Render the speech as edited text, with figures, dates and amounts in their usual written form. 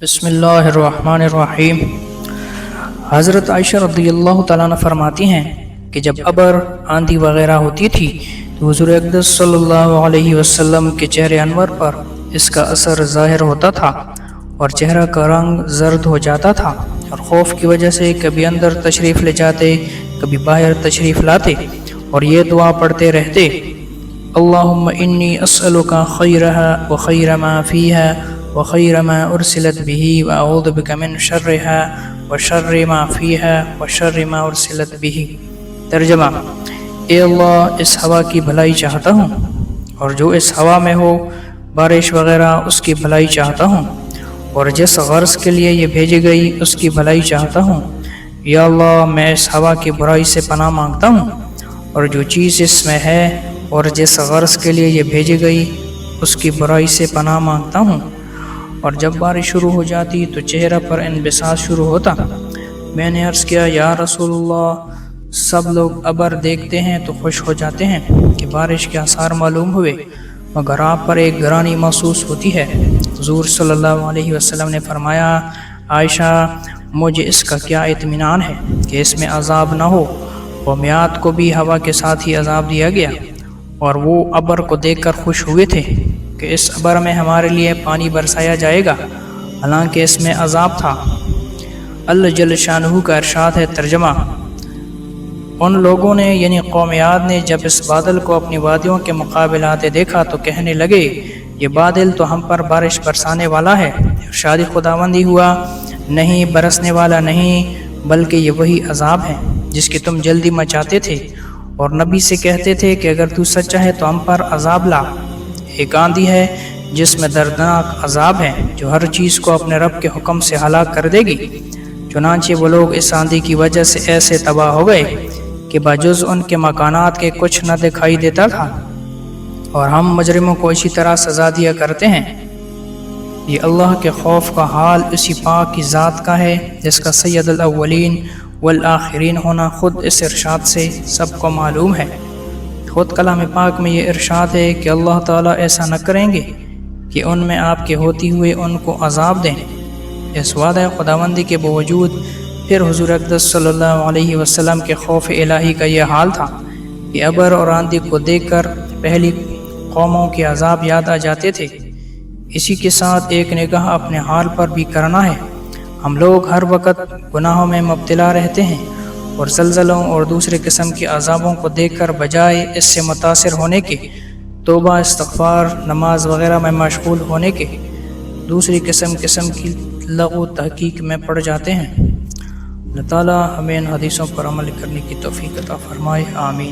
بسم اللہ الرحمن الرحیم۔ حضرت عائشہ رضی اللہ تعالیٰ عنہ فرماتی ہیں کہ جب ابر آندھی وغیرہ ہوتی تھی تو حضور اقدس صلی اللہ علیہ وسلم کے چہرے انور پر اس کا اثر ظاہر ہوتا تھا اور چہرہ کا رنگ زرد ہو جاتا تھا، اور خوف کی وجہ سے کبھی اندر تشریف لے جاتے، کبھی باہر تشریف لاتے اور یہ دعا پڑھتے رہتے: اللہم انی اسألک خیرہا وخیر ما فیہا وخیر ما ارسلت به واعوذ بک من شرہا وشر ما فیہا وشر ما ارسلت به۔ ترجمہ: اے اللہ، اس ہوا کی بھلائی چاہتا ہوں اور جو اس ہوا میں ہو، بارش وغیرہ اس کی بھلائی چاہتا ہوں، اور جس غرض کے لیے یہ بھیجی گئی اس کی بھلائی چاہتا ہوں۔ یا اللہ، میں اس ہوا کی برائی سے پناہ مانگتا ہوں، اور جو چیز اس میں ہے اور جس غرض کے لیے یہ بھیجی گئی اس کی برائی سے پناہ مانگتا ہوں۔ اور جب بارش شروع ہو جاتی تو چہرہ پر انبساط شروع ہوتا۔ میں نے عرض کیا: یا رسول اللہ، سب لوگ ابر دیکھتے ہیں تو خوش ہو جاتے ہیں کہ بارش کے آثار معلوم ہوئے، مگر آپ پر ایک گرانی محسوس ہوتی ہے۔ حضور صلی اللہ علیہ وسلم نے فرمایا: عائشہ، مجھے اس کا کیا اطمینان ہے کہ اس میں عذاب نہ ہو۔ قومیات کو بھی ہوا کے ساتھ ہی عذاب دیا گیا، اور وہ ابر کو دیکھ کر خوش ہوئے تھے کہ اس ابر میں ہمارے لیے پانی برسایا جائے گا، حالانکہ اس میں عذاب تھا۔ اللہ جل شانہ کا ارشاد ہے۔ ترجمہ: ان لوگوں نے یعنی قومیات نے جب اس بادل کو اپنی وادیوں کے مقابل آتے دیکھا تو کہنے لگے: یہ بادل تو ہم پر بارش برسانے والا ہے۔ ارشاد خداوندی ہوا: نہیں، برسنے والا نہیں، بلکہ یہ وہی عذاب ہے جس کی تم جلدی مچاتے تھے اور نبی سے کہتے تھے کہ اگر تو سچا ہے تو ہم پر عذاب لا۔ ایک آندھی ہے جس میں دردناک عذاب ہے جو ہر چیز کو اپنے رب کے حکم سے ہلاک کر دے گی۔ چنانچہ وہ لوگ اس آندھی کی وجہ سے ایسے تباہ ہو گئے کہ بجز ان کے مکانات کے کچھ نہ دکھائی دیتا تھا، اور ہم مجرموں کو اسی طرح سزا دیا کرتے ہیں۔ یہ اللہ کے خوف کا حال اسی پاک کی ذات کا ہے جس کا سید الاولین والآخرین ہونا خود اس ارشاد سے سب کو معلوم ہے۔ خود کلام پاک میں یہ ارشاد ہے کہ اللہ تعالیٰ ایسا نہ کریں گے کہ ان میں آپ کے ہوتے ہوئے ان کو عذاب دیں۔ اس وعدہ خداوندی کے باوجود پھر حضور اقدس صلی اللہ علیہ وسلم کے خوف الہی کا یہ حال تھا کہ ابر اور آندھی کو دیکھ کر پہلی قوموں کے عذاب یاد آ جاتے تھے۔ اسی کے ساتھ ایک نگاہ اپنے حال پر بھی کرنا ہے۔ ہم لوگ ہر وقت گناہوں میں مبتلا رہتے ہیں، اور زلزلوں اور دوسرے قسم کے عذابوں کو دیکھ کر بجائے اس سے متاثر ہونے کے، توبہ، استغفار، نماز وغیرہ میں مشغول ہونے کے، دوسری قسم کی لغو تحقیق میں پڑ جاتے ہیں۔ اللہ تعالیٰ ہمیں ان حدیثوں پر عمل کرنے کی توفیق عطا فرمائے، آمین۔